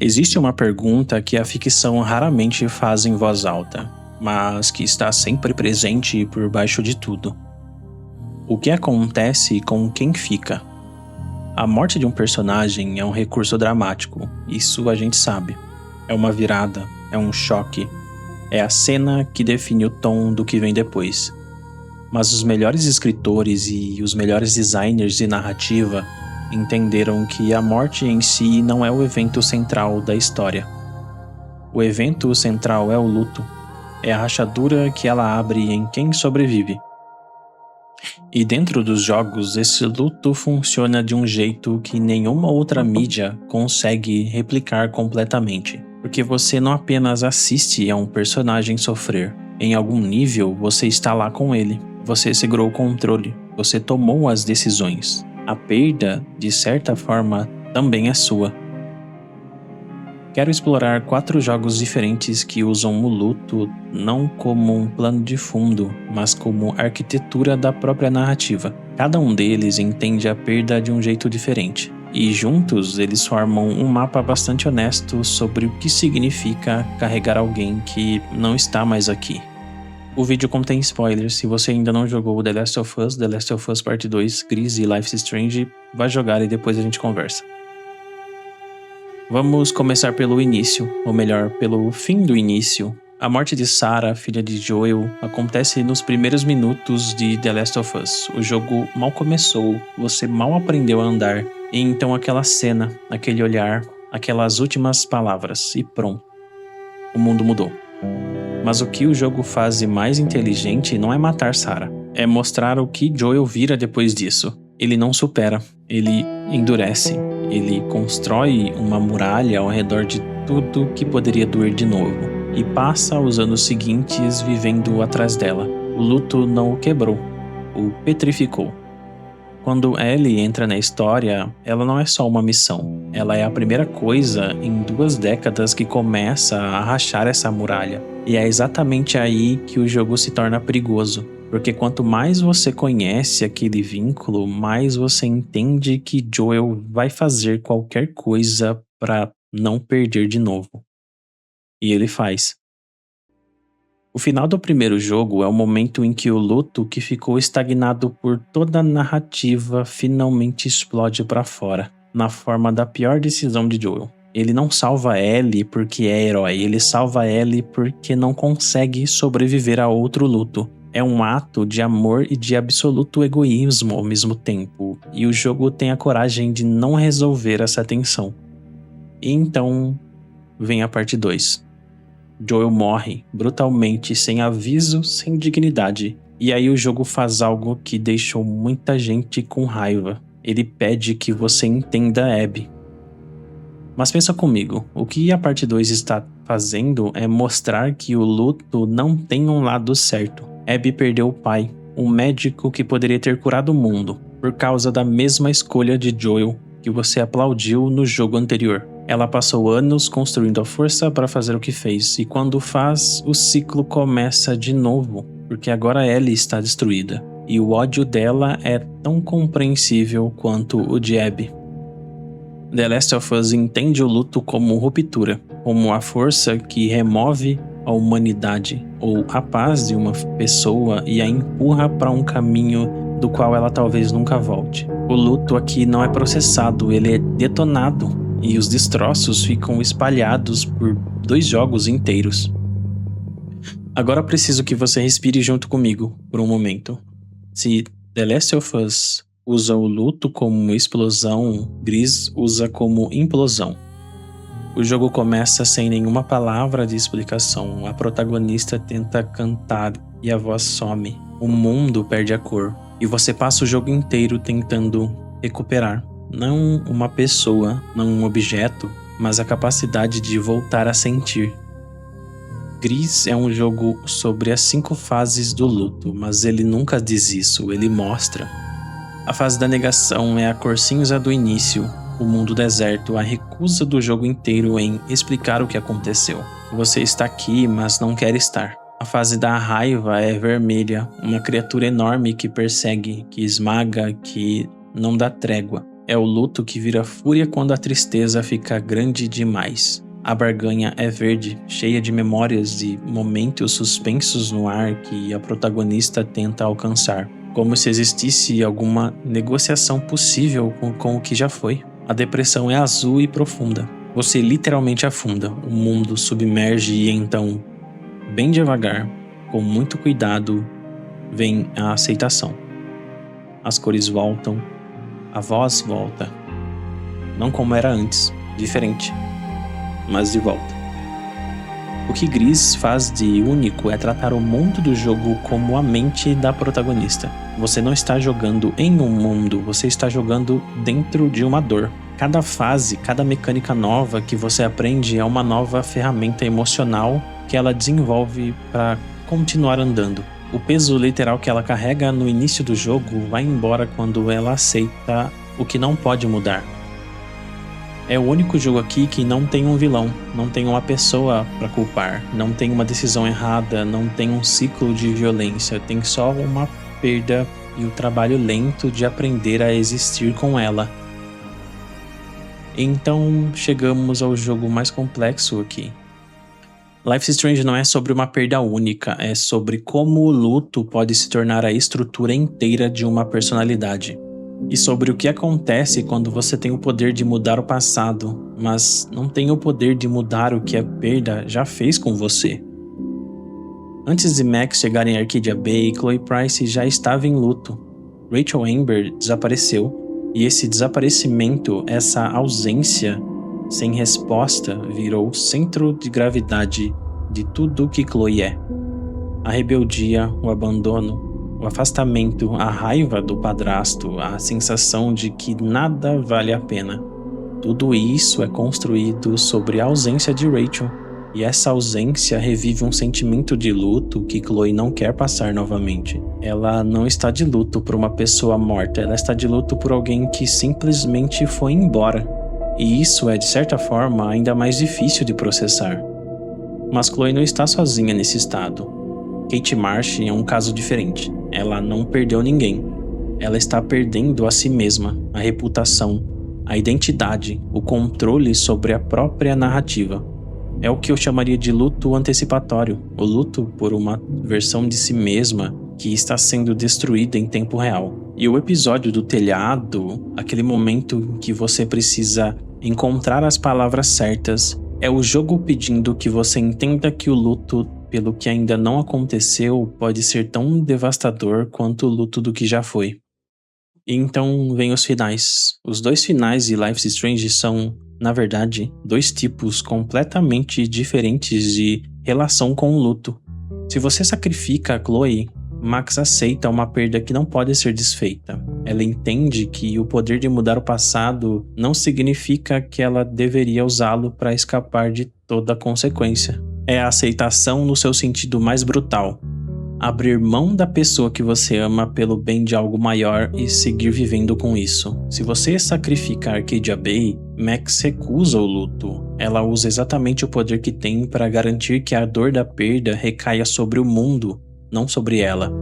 Existe uma pergunta que a ficção raramente faz em voz alta, mas que está sempre presente por baixo de tudo. O que acontece com quem fica? A morte de um personagem é um recurso dramático, isso a gente sabe. É uma virada, é um choque, é a cena que define o tom do que vem depois. Mas os melhores escritores e os melhores designers de narrativa entenderam que a morte em si não é o evento central da história. O evento central é o luto, é a rachadura que ela abre em quem sobrevive. E dentro dos jogos, esse luto funciona de um jeito que nenhuma outra mídia consegue replicar completamente. Porque você não apenas assiste a um personagem sofrer, em algum nível você está lá com ele, você segurou o controle, você tomou as decisões. A perda, de certa forma, também é sua. Quero explorar 4 jogos diferentes que usam o luto não como um plano de fundo, mas como arquitetura da própria narrativa. Cada um deles entende a perda de um jeito diferente, e juntos eles formam um mapa bastante honesto sobre o que significa carregar alguém que não está mais aqui. O vídeo contém spoilers. Se você ainda não jogou The Last of Us Part 2, Gris e Life is Strange, vai jogar e depois a gente conversa. Vamos começar pelo início, ou melhor, pelo fim do início. A morte de Sarah, filha de Joel, acontece nos primeiros minutos de The Last of Us. O jogo mal começou, você mal aprendeu a andar, e então aquela cena, aquele olhar, aquelas últimas palavras, e pronto. O mundo mudou. Mas o que o jogo faz de mais inteligente não é matar Sarah, é mostrar o que Joel vira depois disso. Ele não supera, ele endurece, ele constrói uma muralha ao redor de tudo que poderia doer de novo, e passa os anos seguintes vivendo atrás dela. O luto não o quebrou, o petrificou. Quando Ellie entra na história, ela não é só uma missão, ela é a primeira coisa em 2 décadas que começa a rachar essa muralha. E é exatamente aí que o jogo se torna perigoso, porque quanto mais você conhece aquele vínculo, mais você entende que Joel vai fazer qualquer coisa para não perder de novo. E ele faz. O final do primeiro jogo é o momento em que o luto que ficou estagnado por toda a narrativa finalmente explode para fora, na forma da pior decisão de Joel. Ele não salva Ellie porque é herói, ele salva Ellie porque não consegue sobreviver a outro luto. É um ato de amor e de absoluto egoísmo ao mesmo tempo, e o jogo tem a coragem de não resolver essa tensão. E então vem a parte 2. Joel morre, brutalmente, sem aviso, sem dignidade. E aí o jogo faz algo que deixou muita gente com raiva. Ele pede que você entenda Abby. Mas pensa comigo, o que a parte 2 está fazendo é mostrar que o luto não tem um lado certo. Abby perdeu o pai, um médico que poderia ter curado o mundo, por causa da mesma escolha de Joel que você aplaudiu no jogo anterior. Ela passou anos construindo a força para fazer o que fez, e quando faz, o ciclo começa de novo, porque agora Ellie está destruída, e o ódio dela é tão compreensível quanto o de Abby. The Last of Us entende o luto como ruptura, como a força que remove a humanidade ou a paz de uma pessoa e a empurra para um caminho do qual ela talvez nunca volte. O luto aqui não é processado, ele é detonado. E os destroços ficam espalhados por 2 jogos inteiros. Agora preciso que você respire junto comigo por um momento. Se The Last of Us usa o luto como explosão, Gris usa como implosão. O jogo começa sem nenhuma palavra de explicação. A protagonista tenta cantar e a voz some. O mundo perde a cor. E você passa o jogo inteiro tentando recuperar. Não uma pessoa, não um objeto, mas a capacidade de voltar a sentir. Gris é um jogo sobre as 5 fases do luto, mas ele nunca diz isso, ele mostra. A fase da negação é a cor cinza do início, o mundo deserto, a recusa do jogo inteiro em explicar o que aconteceu. Você está aqui, mas não quer estar. A fase da raiva é vermelha, uma criatura enorme que persegue, que esmaga, que não dá trégua. É o luto que vira fúria quando a tristeza fica grande demais. A barganha é verde, cheia de memórias e momentos suspensos no ar que a protagonista tenta alcançar, como se existisse alguma negociação possível com o que já foi. A depressão é azul e profunda. Você literalmente afunda, o mundo submerge e então, bem devagar, com muito cuidado, vem a aceitação. As cores voltam, a voz volta. Não como era antes, diferente, mas de volta. O que Gris faz de único é tratar o mundo do jogo como a mente da protagonista. Você não está jogando em um mundo, você está jogando dentro de uma dor. Cada fase, cada mecânica nova que você aprende é uma nova ferramenta emocional que ela desenvolve para continuar andando. O peso literal que ela carrega no início do jogo vai embora quando ela aceita o que não pode mudar. É o único jogo aqui que não tem um vilão, não tem uma pessoa para culpar, não tem uma decisão errada, não tem um ciclo de violência, tem só uma perda e o trabalho lento de aprender a existir com ela. Então chegamos ao jogo mais complexo aqui. Life is Strange não é sobre uma perda única, é sobre como o luto pode se tornar a estrutura inteira de uma personalidade. E sobre o que acontece quando você tem o poder de mudar o passado, mas não tem o poder de mudar o que a perda já fez com você. Antes de Max chegar em Arcadia Bay, Chloe Price já estava em luto. Rachel Amber desapareceu, e esse desaparecimento, essa ausência sem resposta, virou o centro de gravidade de tudo que Chloe é. A rebeldia, o abandono, o afastamento, a raiva do padrasto, a sensação de que nada vale a pena. Tudo isso é construído sobre a ausência de Rachel, e essa ausência revive um sentimento de luto que Chloe não quer passar novamente. Ela não está de luto por uma pessoa morta, ela está de luto por alguém que simplesmente foi embora. E isso é, de certa forma, ainda mais difícil de processar. Mas Chloe não está sozinha nesse estado. Kate Marsh é um caso diferente. Ela não perdeu ninguém. Ela está perdendo a si mesma, a reputação, a identidade, o controle sobre a própria narrativa. É o que eu chamaria de luto antecipatório, o luto por uma versão de si mesma que está sendo destruída em tempo real. E o episódio do telhado, aquele momento que você precisa encontrar as palavras certas, é o jogo pedindo que você entenda que o luto pelo que ainda não aconteceu pode ser tão devastador quanto o luto do que já foi. E então vem os finais. Os dois finais de Life is Strange são, na verdade, dois tipos completamente diferentes de relação com o luto. Se você sacrifica a Chloe, Max aceita uma perda que não pode ser desfeita. Ela entende que o poder de mudar o passado não significa que ela deveria usá-lo para escapar de toda a consequência. É a aceitação no seu sentido mais brutal. Abrir mão da pessoa que você ama pelo bem de algo maior e seguir vivendo com isso. Se você sacrificar Arcadia Bay, Max recusa o luto. Ela usa exatamente o poder que tem para garantir que a dor da perda recaia sobre o mundo, não sobre ela.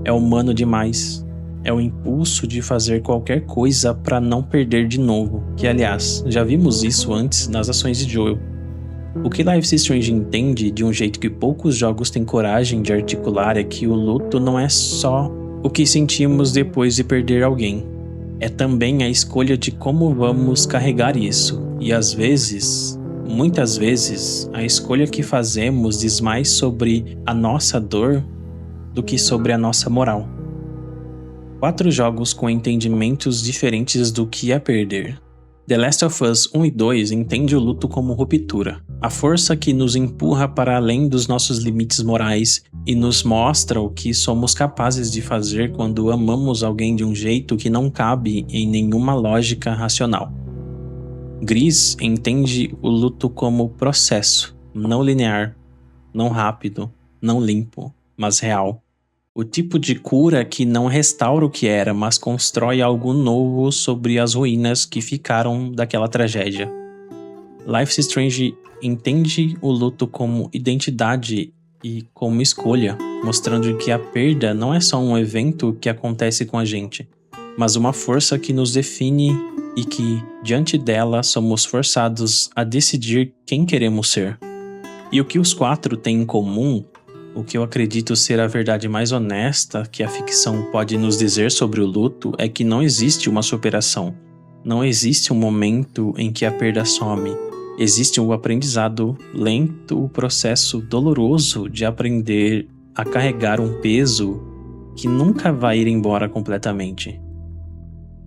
É humano demais. É o impulso de fazer qualquer coisa para não perder de novo, que aliás, já vimos isso antes nas ações de Joel. O que Life is Strange entende de um jeito que poucos jogos têm coragem de articular é que o luto não é só o que sentimos depois de perder alguém. É também a escolha de como vamos carregar isso. E às vezes, muitas vezes, a escolha que fazemos diz mais sobre a nossa dor do que sobre a nossa moral. 4 jogos com entendimentos diferentes do que é perder. The Last of Us 1 e 2 entende o luto como ruptura, a força que nos empurra para além dos nossos limites morais e nos mostra o que somos capazes de fazer quando amamos alguém de um jeito que não cabe em nenhuma lógica racional. Gris entende o luto como processo, não linear, não rápido, não limpo, mas real. O tipo de cura que não restaura o que era, mas constrói algo novo sobre as ruínas que ficaram daquela tragédia. Life is Strange entende o luto como identidade e como escolha, mostrando que a perda não é só um evento que acontece com a gente, mas uma força que nos define e que, diante dela, somos forçados a decidir quem queremos ser. E o que os 4 têm em comum, o que eu acredito ser a verdade mais honesta que a ficção pode nos dizer sobre o luto, é que não existe uma superação. Não existe um momento em que a perda some. Existe um aprendizado lento, o processo doloroso de aprender a carregar um peso que nunca vai ir embora completamente.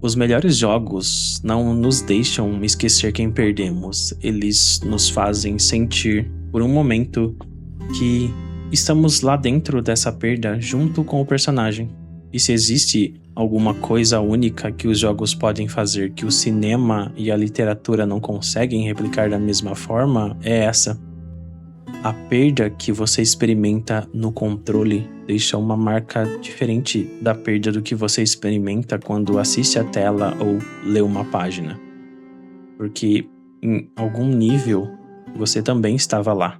Os melhores jogos não nos deixam esquecer quem perdemos. Eles nos fazem sentir, por um momento, que estamos lá dentro dessa perda junto com o personagem. E se existe alguma coisa única que os jogos podem fazer que o cinema e a literatura não conseguem replicar da mesma forma, é essa. A perda que você experimenta no controle deixa uma marca diferente da perda do que você experimenta quando assiste a tela ou lê uma página. Porque em algum nível você também estava lá.